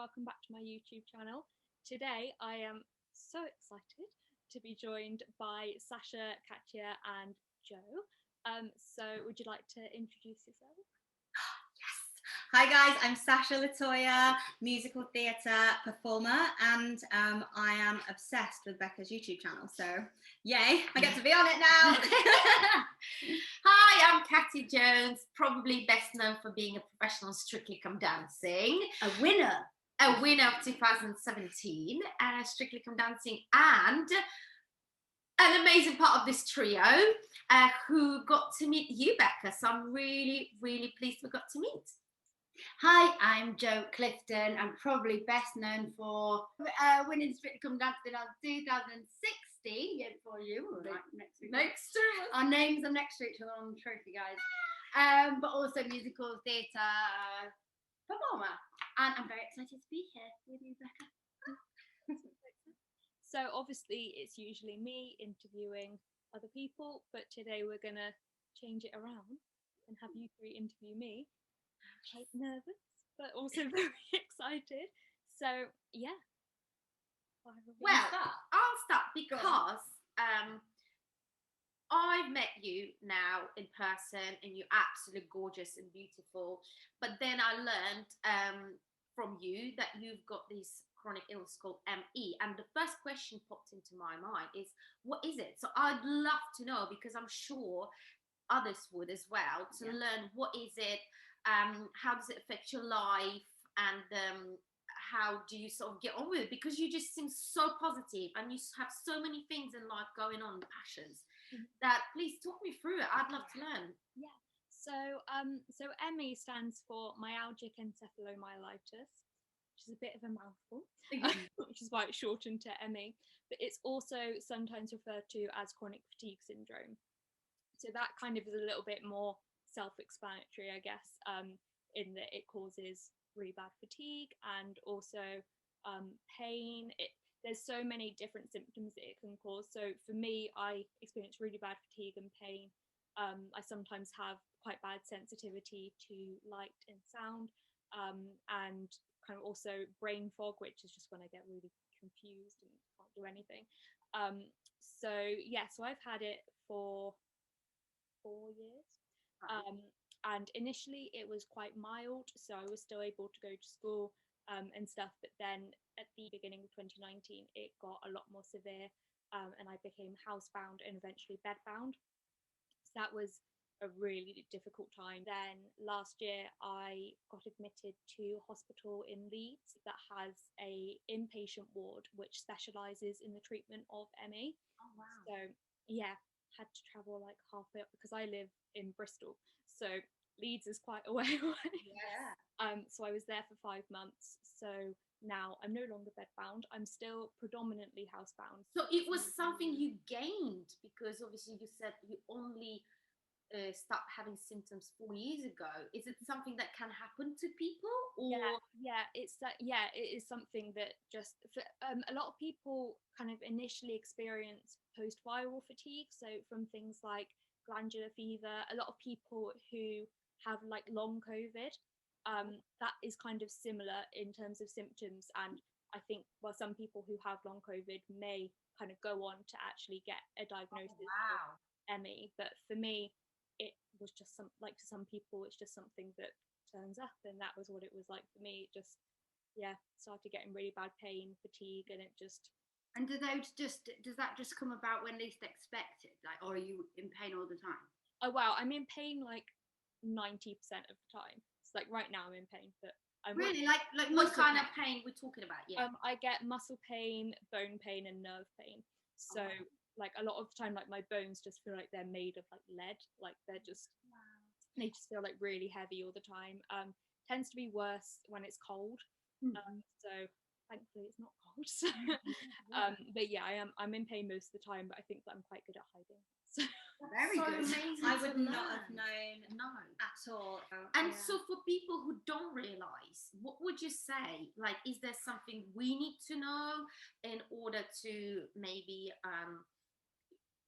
welcome back to my YouTube channel. Today I am so excited to be joined by Sasha, Katya and Joe. So would you like to introduce yourself? Yes. Hi guys, I'm Sasha Latoya, musical theatre performer, and I am obsessed with Becca's YouTube channel, so yay, I get to be on it now. Hi, I'm Katya Jones, probably best known for being a professional Strictly Come Dancing. A winner of 2017, Strictly Come Dancing, and an amazing part of this trio who got to meet you, Becca. So I'm really, really pleased we got to meet. Hi, I'm Jo Clifton. I'm probably best known for winning Strictly Come Dancing in 2016, year before you, right next week. Our names are next to each other on the trophy, guys. But also musical theatre performer. And I'm very excited to be here with you, Becca. So obviously it's usually me interviewing other people, but today we're gonna change it around and have you three interview me. I'm quite nervous, but also very excited. So yeah. Well, I'll start because I've met you now in person and you're absolutely gorgeous and beautiful. But then I learned from you that you've got this chronic illness called ME. And the first question popped into my mind is, what is it? So I'd love to know, because I'm sure others would as well, to learn what is it, how does it affect your life, and how do you sort of get on with it? Because you just seem so positive and you have so many things in life going on, passions, that please talk me through it. I'd love to learn. Yeah. So ME stands for Myalgic Encephalomyelitis, which is a bit of a mouthful, which is why it's shortened to ME. But it's also sometimes referred to as chronic fatigue syndrome. So that kind of is a little bit more self-explanatory, I guess, in that it causes really bad fatigue and also pain. There's so many different symptoms that it can cause. So for me, I experience really bad fatigue and pain. I sometimes have quite bad sensitivity to light and sound, and kind of also brain fog, which is just when I get really confused and can't do anything. So I've had it for 4 years. And initially it was quite mild, so I was still able to go to school and stuff, but then at the beginning of 2019 it got a lot more severe, and I became housebound and eventually bedbound. So that was a really difficult time. Then last year I got admitted to a hospital in Leeds that has a inpatient ward which specialises in the treatment of ME. Oh wow. So yeah, had to travel like halfway up because I live in Bristol, so Leeds is quite a way away. Yeah. So I was there for 5 months. So now I'm no longer bedbound. I'm still predominantly housebound. So it was something you gained, because obviously you said you only start having symptoms 4 years ago. Is it something that can happen to people, or it is something that just for, a lot of people kind of initially experience post-viral fatigue, so from things like glandular fever. A lot of people who have like long COVID, that is kind of similar in terms of symptoms, and I think some people who have long COVID may kind of go on to actually get a diagnosis of ME, but for me it was just to some people it's just something that turns up, and that was what it was like for me. It just started getting really bad pain, fatigue, and it just. And does that just come about when least expected, like, or are you in pain all the time? Oh wow, I'm in pain like 90% of the time. It's like right now I'm in pain, but I'm really like what kind of pain we're talking about? I get muscle pain, bone pain, and nerve pain. So like a lot of the time, like my bones just feel like they're made of like lead, like they just feel like really heavy all the time. Tends to be worse when it's cold. So thankfully it's not cold. So, but yeah, I'm in pain most of the time, but I think that I'm quite good at hiding. So. Very good. Amazing. I would not have known at all. And so for people who don't realise, what would you say? Like, is there something we need to know in order to maybe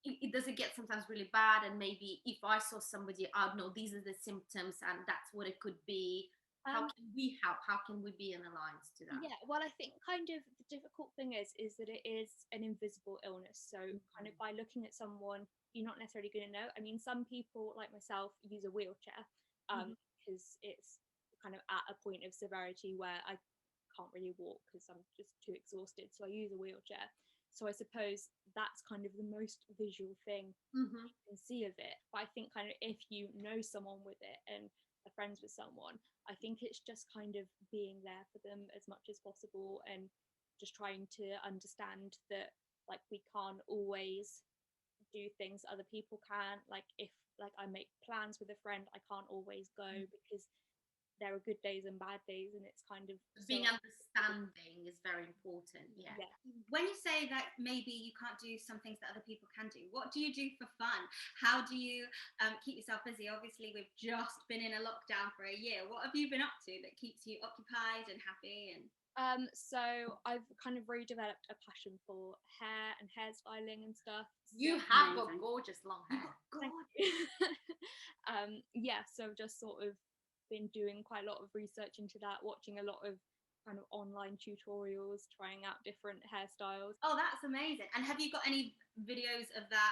it doesn't get sometimes really bad, and maybe if I saw somebody, I'd know these are the symptoms and that's what it could be. How can we help? How can we be an alliance to that? Yeah, well, I think kind of the difficult thing is that it is an invisible illness. So kind of by looking at someone, you're not necessarily going to know. I mean, some people like myself use a wheelchair because it's kind of at a point of severity where I can't really walk because I'm just too exhausted. So I use a wheelchair. So I suppose that's kind of the most visual thing you can see of it. But I think kind of if you know someone with it and are friends with someone, I think it's just kind of being there for them as much as possible and just trying to understand that like we can't always do things other people can. Like if like I make plans with a friend, I can't always go because there are good days and bad days, and it's kind of being understanding is very important. Yeah. When you say that maybe you can't do some things that other people can do, what do you do for fun? How do you keep yourself busy? Obviously, we've just been in a lockdown for a year. What have you been up to that keeps you occupied and happy? And so I've kind of really developed a passion for hair and hairstyling and stuff. You have got gorgeous long hair. Yeah, so I've just sort of been doing quite a lot of research into that, watching a lot of kind of online tutorials, trying out different hairstyles. Oh, that's amazing. And have you got any videos of that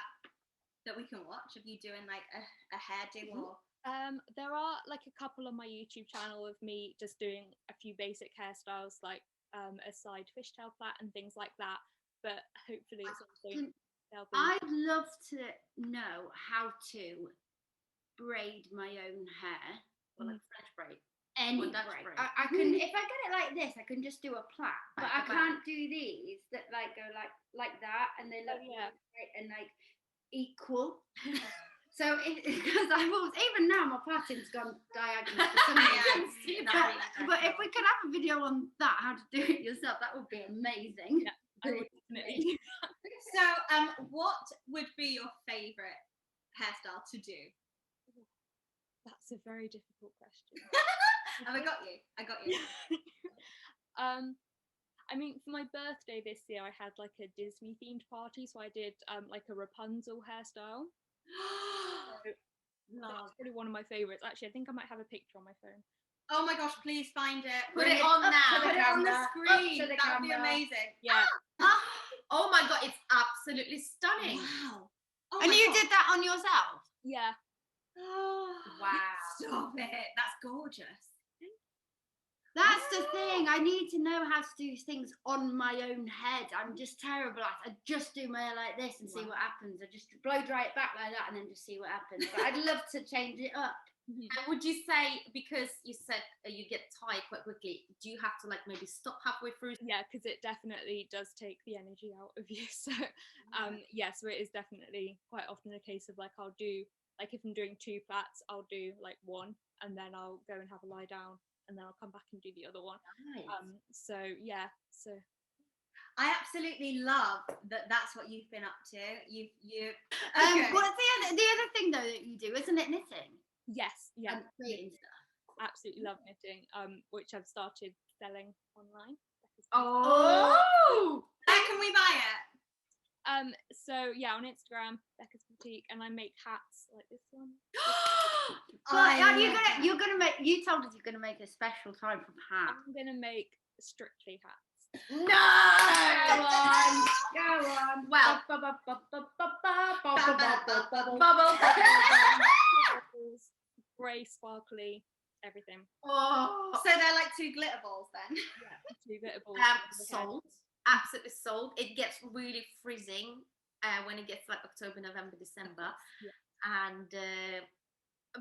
we can watch of you doing like a hairdo or there are like a couple on my YouTube channel of me just doing a few basic hairstyles like a side fishtail plait and things like that, but hopefully it's something I'd love to know how to braid my own hair. Well, like French braid. Any braid. I can, if I get it like this, I can just do a plait, but I can't do these that like go like that, and they look great and like equal. So because I've always, even now my pattern's gone diagonal for some reason. But if we could have a video on that, how to do it yourself, that would be amazing. Yeah, I would definitely. So what would be your favourite hairstyle to do? That's a very difficult question. Have I got you? I mean, for my birthday this year, I had like a Disney themed party, so I did like a Rapunzel hairstyle. So that's probably one of my favorites. Actually, I think I might have a picture on my phone. Oh my gosh, please find it. Put it on now. Put it on the screen. That would be amazing. Yeah. Oh my god, it's absolutely stunning. Wow. Oh and you did that on yourself? Yeah. Oh, wow. Stop it. That's gorgeous. That's the thing. I need to know how to do things on my own head. I'm just terrible at it. I just do my hair like this and see what happens. I just blow dry it back like that and then just see what happens. But I'd love to change it up. And would you say, because you said you get tired quite quickly, do you have to like maybe stop halfway through? Yeah, because it definitely does take the energy out of you. So so it is definitely quite often a case of like I'll do, like if I'm doing 2 plaits, I'll do like one and then I'll go and have a lie down and then I'll come back and do the other one. Nice. So I absolutely love that. That's what you've been up to. You. What's the other thing though that you do? Isn't it knitting? Yes, yeah, creating stuff. Absolutely love knitting. Which I've started selling online. Oh, where can we buy it? So yeah, on Instagram, Becca's Boutique, and I make hats like this one. You're gonna make. You told us you're gonna make a special type of hat. I'm gonna make strictly hats. No! Go on. Well, grey, sparkly, everything. Oh, so they're like 2 glitter balls then? Yeah, 2 glitter balls. Sold. Absolutely sold. It gets really freezing when it gets like October, November, December. Yeah. And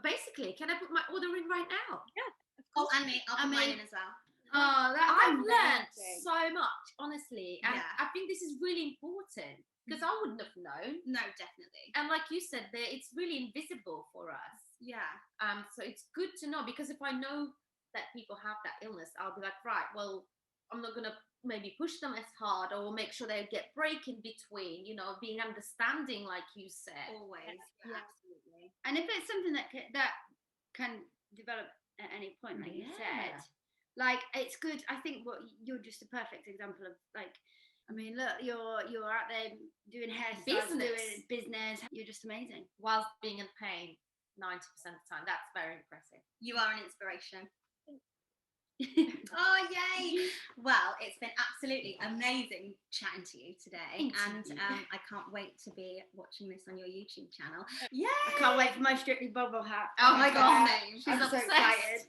basically, can I put my order in right now? Yeah. Oh, and me. I'll put mine in as well. Oh, I've learned so much, honestly. And I think this is really important because I wouldn't have known. No, definitely. And like you said, it's really invisible for us. Yeah. So it's good to know, because if I know that people have that illness, I'll be like, right, well, I'm not going to maybe push them as hard or make sure they get break in between, you know, being understanding, like you said. Always. Yeah. Absolutely. And if it's something that can develop at any point, like you said, like it's good. I think you're just a perfect example of like, I mean, look, you're out there doing hairstyles, doing business. You're just amazing. Whilst being in pain 90% of the time. That's very impressive. You are an inspiration. Oh, yay! Well, it's been absolutely amazing chatting to you today, and I can't wait to be watching this on your YouTube channel. Yeah, I can't wait for my Strictly Bubble hat. Oh my god, She's I'm so obsessed. excited.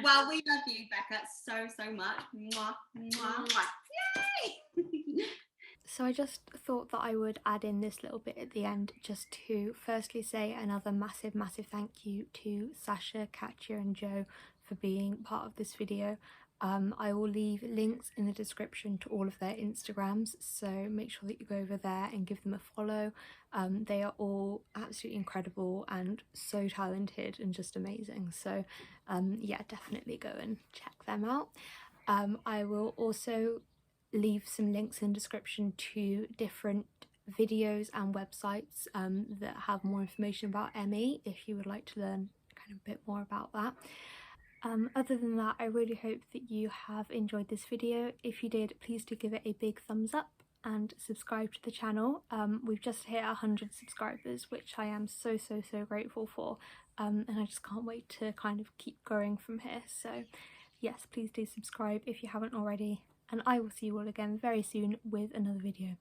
Well, we love you, Becca, so much. Mwah, mwah. Yay! So I just thought that I would add in this little bit at the end just to firstly say another massive thank you to Sasha, Katya and Joe for being part of this video. I will leave links in the description to all of their Instagrams, so make sure that you go over there and give them a follow. They are all absolutely incredible and so talented and just amazing, so yeah, definitely go and check them out. I will also leave some links in the description to different videos and websites that have more information about ME if you would like to learn kind of a bit more about that. Other than that, I really hope that you have enjoyed this video. If you did, please do give it a big thumbs up and subscribe to the channel. We've just hit 100 subscribers, which I am so grateful for, and I just can't wait to kind of keep growing from here. So yes, please do subscribe if you haven't already, and I will see you all again very soon with another video.